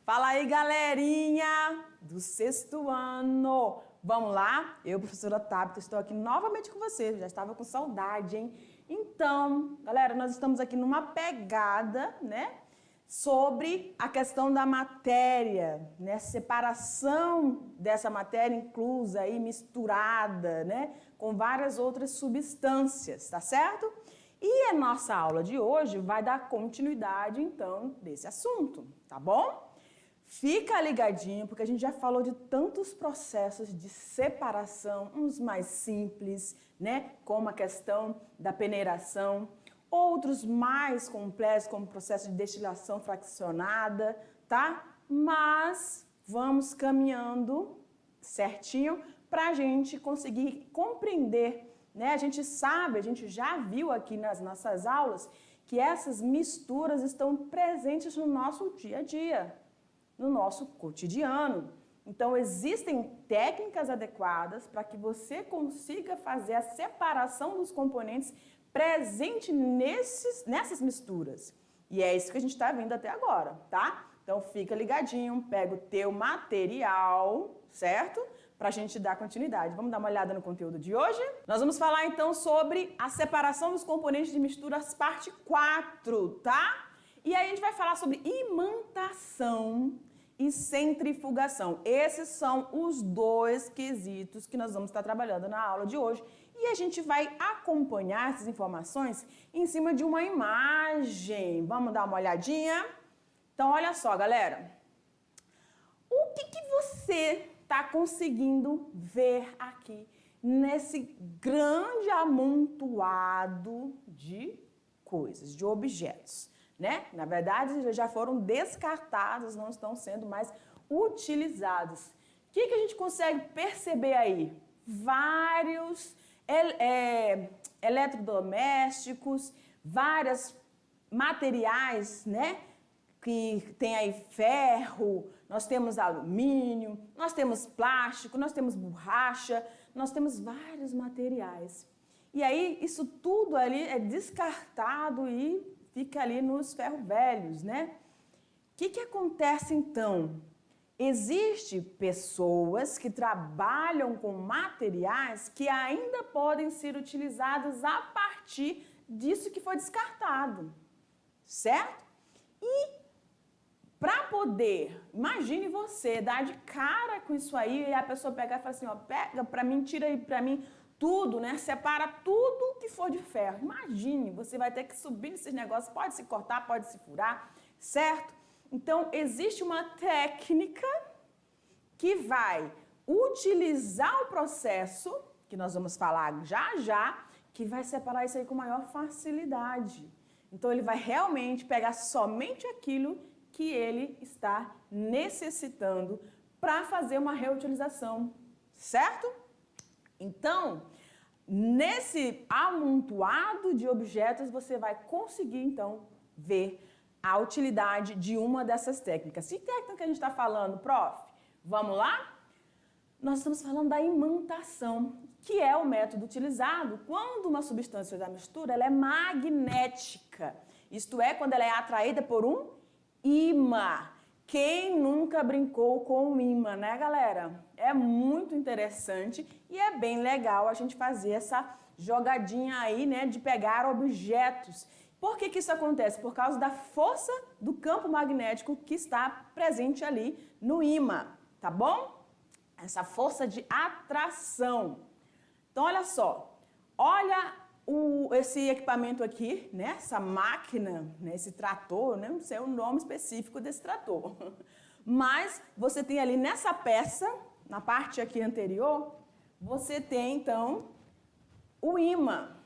Fala aí, galerinha do sexto ano. Vamos lá? Eu, professora Tabita, estou aqui novamente com vocês. Já estava com saudade, hein? Então, galera, nós estamos aqui numa pegada, né? Sobre a questão da matéria, né? Separação dessa matéria inclusa e misturada, né? Com várias outras substâncias, tá certo? E a nossa aula de hoje vai dar continuidade, então, desse assunto, tá bom? Fica ligadinho, porque a gente já falou de tantos processos de separação, uns mais simples, né? Como a questão da peneiração, outros mais complexos, como o processo de destilação fracionada, tá? Mas vamos caminhando certinho para a gente conseguir compreender, né? A gente sabe, a gente já viu aqui nas nossas aulas que essas misturas estão presentes no nosso dia a dia, no nosso cotidiano. Então, existem técnicas adequadas para que você consiga fazer a separação dos componentes presente nessas misturas. E é isso que a gente está vendo até agora, tá? Então, fica ligadinho, pega o teu material, certo? Para a gente dar continuidade. Vamos dar uma olhada no conteúdo de hoje? Nós vamos falar, então, sobre a separação dos componentes de misturas, parte 4, tá? E aí a gente vai falar sobre imantação e centrifugação. Esses são os dois quesitos que nós vamos estar trabalhando na aula de hoje. E a gente vai acompanhar essas informações em cima de uma imagem. Vamos dar uma olhadinha? Então, olha só, galera. O que você está conseguindo ver aqui nesse grande amontoado de coisas, de objetos, né? Na verdade, já foram descartados, não estão sendo mais utilizados. O que a gente consegue perceber aí? Vários eletrodomésticos, vários materiais, né? Que tem aí ferro, nós temos alumínio, nós temos plástico, nós temos borracha, nós temos vários materiais. E aí, isso tudo ali é descartado e fica ali nos ferros velhos, né? O que acontece então? Existem pessoas que trabalham com materiais que ainda podem ser utilizados a partir disso que foi descartado, certo? E para poder, imagine você dar de cara com isso aí e a pessoa pegar e falar assim, ó, pega para mim, tira aí para mim tudo, né? Separa tudo que for de ferro. Imagine, você vai ter que subir nesses negócios, pode se cortar, pode se furar, certo? Então, existe uma técnica que vai utilizar o processo, que nós vamos falar já já, que vai separar isso aí com maior facilidade. Então, ele vai realmente pegar somente aquilo que ele está necessitando para fazer uma reutilização, certo? Então, nesse amontoado de objetos, você vai conseguir, então, ver a utilidade de uma dessas técnicas. Que técnica que a gente está falando, prof? Vamos lá? Nós estamos falando da imantação, que é o método utilizado quando uma substância da mistura ela é magnética. Isto é, quando ela é atraída por um ímã. Quem nunca brincou com um ímã, né, galera? É muito interessante e é bem legal a gente fazer essa jogadinha aí, né, de pegar objetos. Por que isso acontece? Por causa da força do campo magnético que está presente ali no ímã, tá bom? Essa força de atração. Então, olha só. Olha esse equipamento aqui, né? Essa máquina, né? Esse trator, né? Não sei o nome específico desse trator. Mas você tem ali nessa peça, na parte aqui anterior, você tem, então, o ímã,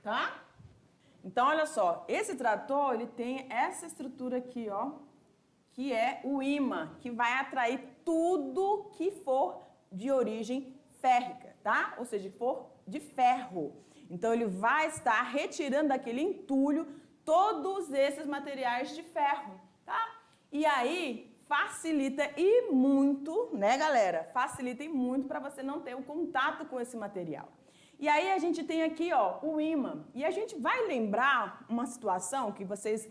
tá? Então, olha só, esse trator, ele tem essa estrutura aqui, ó, que é o ímã, que vai atrair tudo que for de origem férrica, tá? Ou seja, que for de ferro. Então, ele vai estar retirando daquele entulho todos esses materiais de ferro, tá? E aí, facilita e muito, né, galera? Facilita e muito para você não ter o contato com esse material. E aí, a gente tem aqui, ó, o ímã. E a gente vai lembrar uma situação que vocês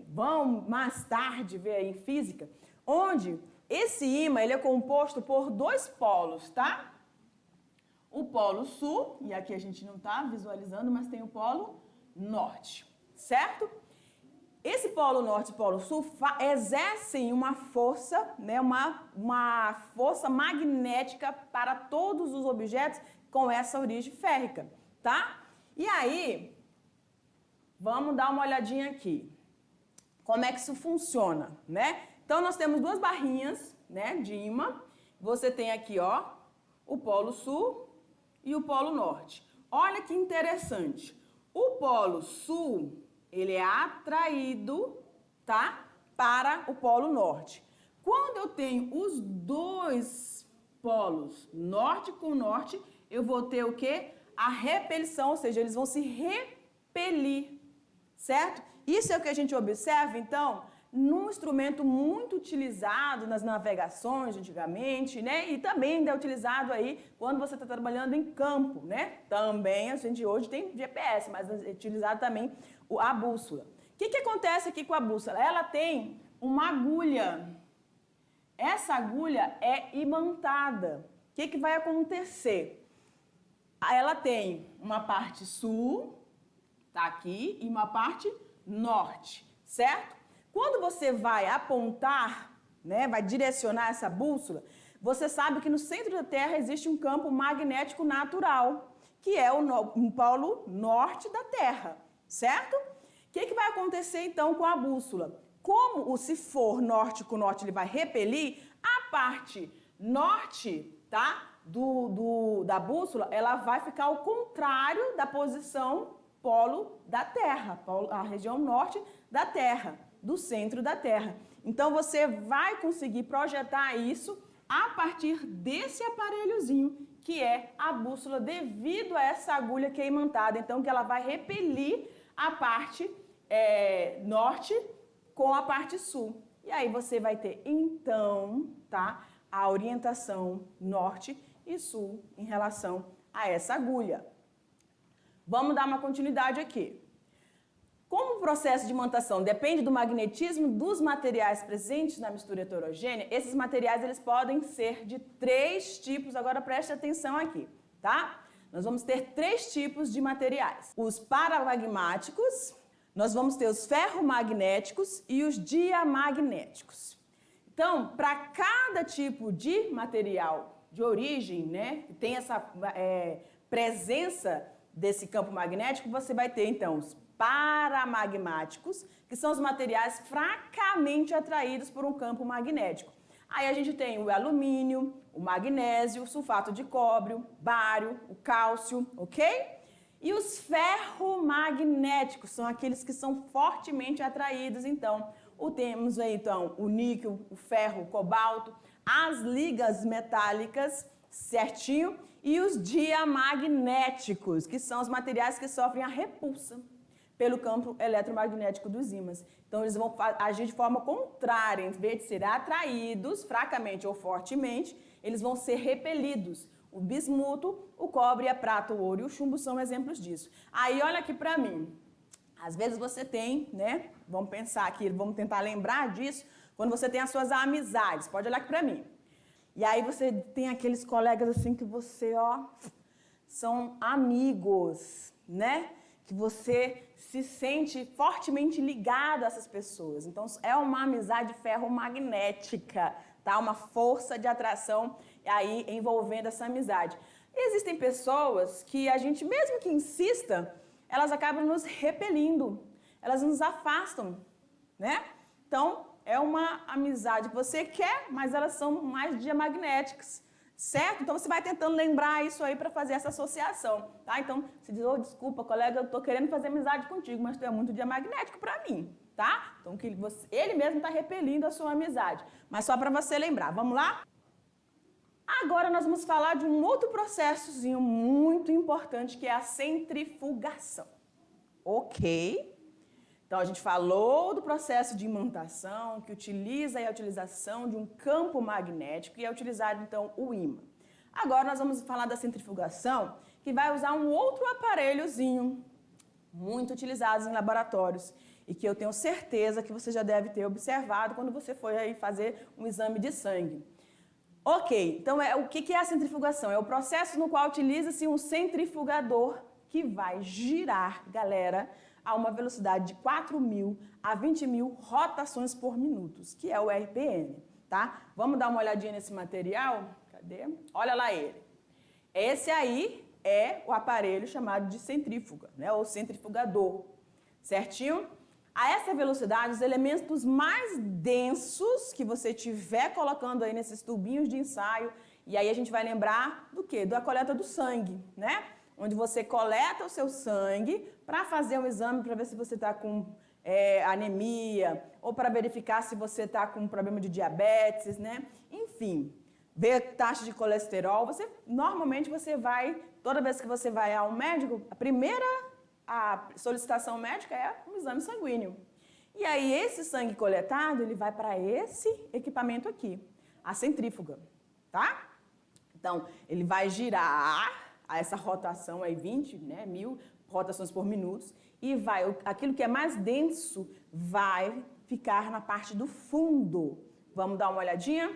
vão mais tarde ver aí em física, onde esse ímã ele é composto por dois polos, tá? O polo sul, e aqui a gente não está visualizando, mas tem o polo norte, certo? Esse polo norte e polo sul exercem uma força, né, uma força magnética para todos os objetos com essa origem férrica, tá? E aí, vamos dar uma olhadinha aqui. Como é que isso funciona, né? Então, nós temos duas barrinhas, né, de ímã. Você tem aqui, ó, o polo sul e o polo norte. Olha que interessante. O polo sul, ele é atraído, tá, para o polo norte. Quando eu tenho os dois polos, norte com norte, eu vou ter o quê? A repelição, ou seja, eles vão se repelir, certo? Isso é o que a gente observa, então, num instrumento muito utilizado nas navegações antigamente, né? E também é utilizado aí quando você está trabalhando em campo, né? Também a gente hoje tem GPS, mas é utilizado também a bússola. O que acontece aqui com a bússola? Ela tem uma agulha. Essa agulha é imantada. O que vai acontecer? Ela tem uma parte sul, tá aqui, e uma parte norte, certo? Quando você vai apontar, né, vai direcionar essa bússola, você sabe que no centro da Terra existe um campo magnético natural, que é o polo norte da Terra, certo? O que vai acontecer então com a bússola? Como se for norte com norte ele vai repelir, a parte norte, tá, da bússola, ela vai ficar ao contrário da posição polo da Terra, a região norte da Terra, do centro da Terra. Então, você vai conseguir projetar isso a partir desse aparelhozinho, que é a bússola, devido a essa agulha que é imantada. Então, que ela vai repelir a parte norte com a parte sul. E aí, você vai ter, então, tá, a orientação norte e sul em relação a essa agulha. Vamos dar uma continuidade aqui. Como o processo de imantação depende do magnetismo dos materiais presentes na mistura heterogênea, esses materiais eles podem ser de 3 tipos, agora preste atenção aqui, tá? Nós vamos ter 3 tipos de materiais. Os paramagmáticos, nós vamos ter os ferromagnéticos e os diamagnéticos. Então, para cada tipo de material de origem, né, que tem essa presença desse campo magnético, você vai ter, então, os paramagmáticos, que são os materiais fracamente atraídos por um campo magnético. Aí a gente tem o alumínio, o magnésio, o sulfato de cobre, o bário, o cálcio, ok? E os ferromagnéticos são aqueles que são fortemente atraídos, então, temos aí, então, o níquel, o ferro, o cobalto, as ligas metálicas, certinho? E os diamagnéticos, que são os materiais que sofrem a repulsa pelo campo eletromagnético dos ímãs. Então, eles vão agir de forma contrária, em vez de serem atraídos fracamente ou fortemente, eles vão ser repelidos. O bismuto, o cobre, a prata, o ouro e o chumbo são exemplos disso. Aí, olha aqui para mim. Às vezes você tem, né? Vamos pensar aqui, vamos tentar lembrar disso, quando você tem as suas amizades. Pode olhar aqui para mim. E aí você tem aqueles colegas assim que você, ó, são amigos, né? Que você se sente fortemente ligado a essas pessoas. Então, é uma amizade ferromagnética, tá? Uma força de atração aí envolvendo essa amizade. E existem pessoas que a gente, mesmo que insista, elas acabam nos repelindo, elas nos afastam, né? Então, é uma amizade que você quer, mas elas são mais diamagnéticas, certo? Então, você vai tentando lembrar isso aí para fazer essa associação, tá? Então, você diz, oh, desculpa, colega, eu tô querendo fazer amizade contigo, mas tu é muito diamagnético para mim, tá? Então, ele mesmo está repelindo a sua amizade. Mas só para você lembrar, vamos lá? Agora nós vamos falar de um outro processozinho muito importante, que é a centrifugação. Ok? Então, a gente falou do processo de imantação, que utiliza a utilização de um campo magnético e é utilizado, então, o ímã. Agora, nós vamos falar da centrifugação, que vai usar um outro aparelhozinho, muito utilizado em laboratórios. e que eu tenho certeza que você já deve ter observado quando você foi aí fazer um exame de sangue. Ok, então o que é a centrifugação? É o processo no qual utiliza-se um centrifugador que vai girar, galera, a uma velocidade de 4.000 a 20.000 rotações por minuto, que é o RPM, tá? Vamos dar uma olhadinha nesse material? Cadê? Olha lá ele. Esse aí é o aparelho chamado de centrífuga, né? Ou centrifugador, certinho? A essa velocidade, os elementos mais densos que você estiver colocando aí nesses tubinhos de ensaio, e aí a gente vai lembrar do quê? Da coleta do sangue, né? Onde você coleta o seu sangue para fazer um exame para ver se você está com anemia, ou para verificar se você está com problema de diabetes, né? Enfim, ver taxa de colesterol. Normalmente você vai, toda vez que você vai ao médico, a solicitação médica é um exame sanguíneo. E aí esse sangue coletado, ele vai para esse equipamento aqui, a centrífuga, tá? Então, ele vai girar a essa rotação aí, 20.000 rotações por minuto, e aquilo que é mais denso vai ficar na parte do fundo. Vamos dar uma olhadinha?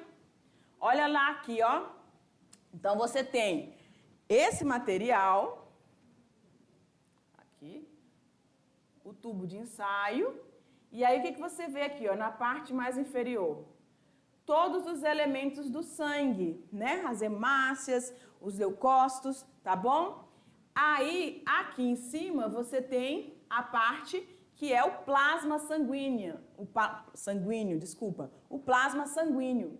Olha lá aqui, ó. Então, você tem esse material, aqui, o tubo de ensaio, e aí o que você vê aqui, ó, na parte mais inferior? Todos os elementos do sangue, né? As hemácias, os leucócitos, tá bom? Aí, aqui em cima, você tem a parte que é o plasma sanguíneo, o plasma sanguíneo.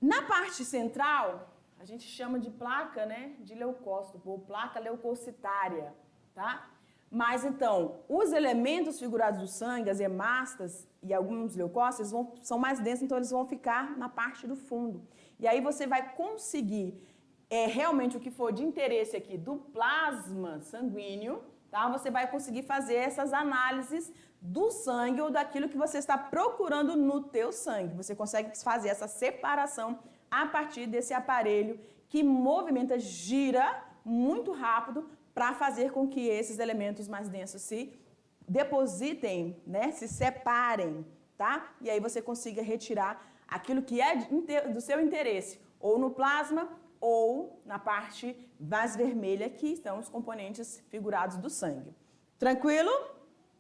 Na parte central, a gente chama de placa, né, de leucócito, ou placa leucocitária, tá? Mas, então, os elementos figurados do sangue, as hemácias e alguns leucócitos, são mais densos, então eles vão ficar na parte do fundo. E aí você vai conseguir realmente o que for de interesse aqui do plasma sanguíneo, tá? Você vai conseguir fazer essas análises do sangue ou daquilo que você está procurando no teu sangue. Você consegue fazer essa separação a partir desse aparelho que movimenta, gira muito rápido para fazer com que esses elementos mais densos se depositem, né? Se separem, tá? E aí você consiga retirar aquilo que é do seu interesse, ou no plasma, ou na parte mais vermelha, que são os componentes figurados do sangue. Tranquilo?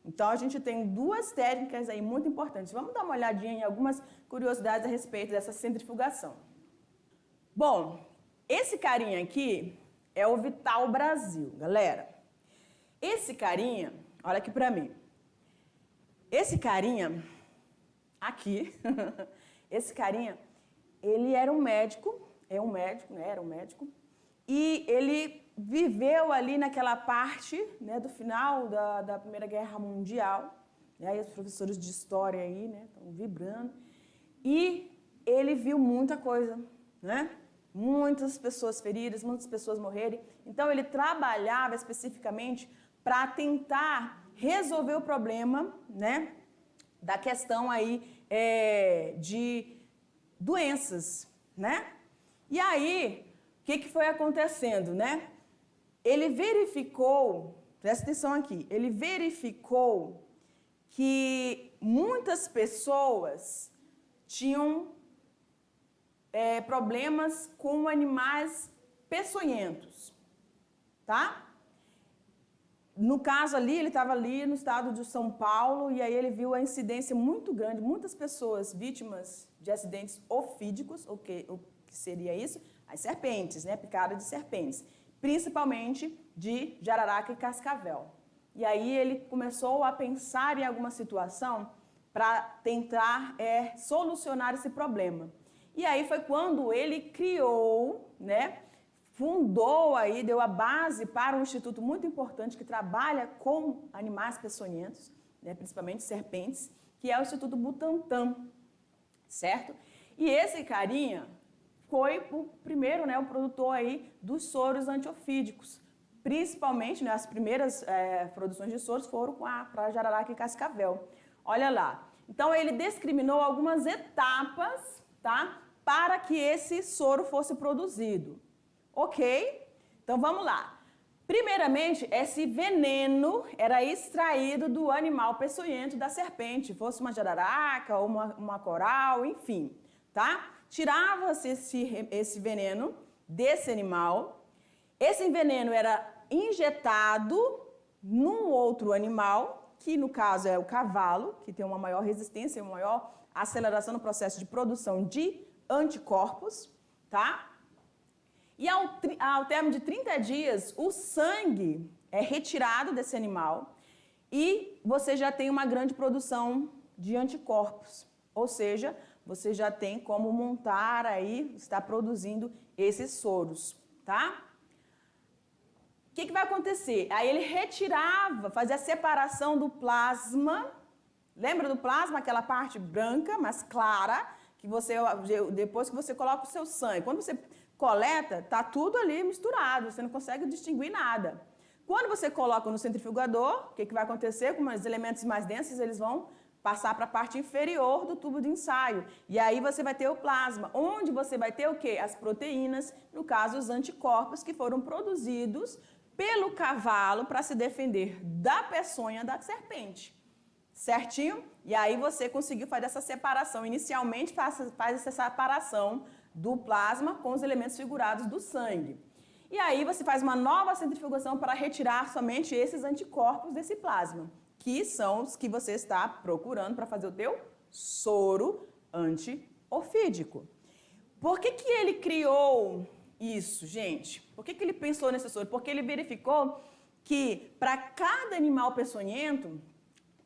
Então, a gente tem duas técnicas aí muito importantes. Vamos dar uma olhadinha em algumas curiosidades a respeito dessa centrifugação. Bom, esse carinha aqui é o Vital Brasil, galera. Esse carinha, olha aqui pra mim. Esse carinha aqui, esse carinha, ele era um médico, era um médico, e ele viveu ali naquela parte, né, do final da Primeira Guerra Mundial, né, e os professores de história aí, né, estão vibrando, e ele viu muita coisa, né, muitas pessoas feridas, muitas pessoas morrerem, então ele trabalhava especificamente para tentar resolver o problema, né, da questão aí de doenças, né? E aí, o que foi acontecendo, né? Ele verificou, presta atenção aqui, ele verificou que muitas pessoas tinham problemas com animais peçonhentos, tá? No caso ali, ele estava ali no estado de São Paulo e aí ele viu a incidência muito grande, muitas pessoas vítimas de acidentes ofídicos, o que seria isso? As serpentes, né? Picada de serpentes, principalmente de jararaca e cascavel. E aí ele começou a pensar em alguma situação para tentar solucionar esse problema. E aí foi quando ele criou, né? Fundou aí, deu a base para um instituto muito importante que trabalha com animais peçonhentos, né, principalmente serpentes, que é o Instituto Butantan, certo? E esse carinha foi o primeiro, né, o produtor aí dos soros antiofídicos, principalmente, né, as primeiras produções de soros foram para jararaca e cascavel. Olha lá. Então ele discriminou algumas etapas, tá, para que esse soro fosse produzido. Ok? Então, vamos lá. Primeiramente, esse veneno era extraído do animal peçonhento da serpente, fosse uma jararaca ou uma coral, enfim, tá? Tirava-se esse veneno desse animal, esse veneno era injetado num outro animal, que no caso é o cavalo, que tem uma maior resistência, uma maior aceleração no processo de produção de anticorpos, tá? E ao termo de 30 dias, o sangue é retirado desse animal e você já tem uma grande produção de anticorpos. Ou seja, você já tem como montar aí, está produzindo esses soros, tá? O que vai acontecer? Aí ele retirava, fazia a separação do plasma. Lembra do plasma? Aquela parte branca, mas clara, que você, depois que você coloca o seu sangue. Quando você coleta, tá tudo ali misturado, você não consegue distinguir nada. Quando você coloca no centrifugador, o que vai acontecer? Com os elementos mais densos, eles vão passar para a parte inferior do tubo de ensaio. E aí você vai ter o plasma, onde você vai ter o quê? As proteínas, no caso os anticorpos que foram produzidos pelo cavalo para se defender da peçonha da serpente. Certinho? E aí você conseguiu fazer essa separação. Inicialmente faz essa separação do plasma com os elementos figurados do sangue. E aí você faz uma nova centrifugação para retirar somente esses anticorpos desse plasma, que são os que você está procurando para fazer o teu soro antiofídico. Por que ele criou isso, gente? Por que ele pensou nesse soro? Porque ele verificou que para cada animal peçonhento,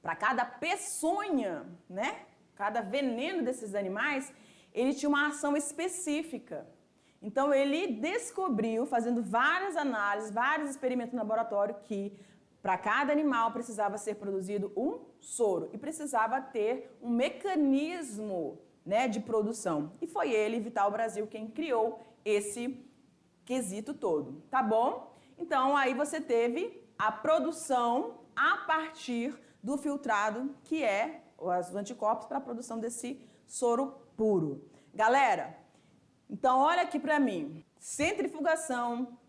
para cada peçonha, né? Cada veneno desses animais, ele tinha uma ação específica. Então, ele descobriu, fazendo várias análises, vários experimentos no laboratório, que para cada animal precisava ser produzido um soro e precisava ter um mecanismo, né, de produção. E foi ele, Vital Brasil, quem criou esse quesito todo, tá bom? Então, aí você teve a produção a partir do filtrado, que é os anticorpos para a produção desse soro puro. Galera, então olha aqui para mim. Centrifugação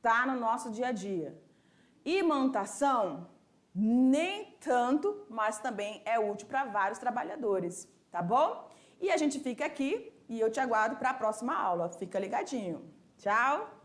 tá no nosso dia a dia. Imantação, nem tanto, mas também é útil para vários trabalhadores, tá bom? E a gente fica aqui e eu te aguardo para a próxima aula. Fica ligadinho. Tchau!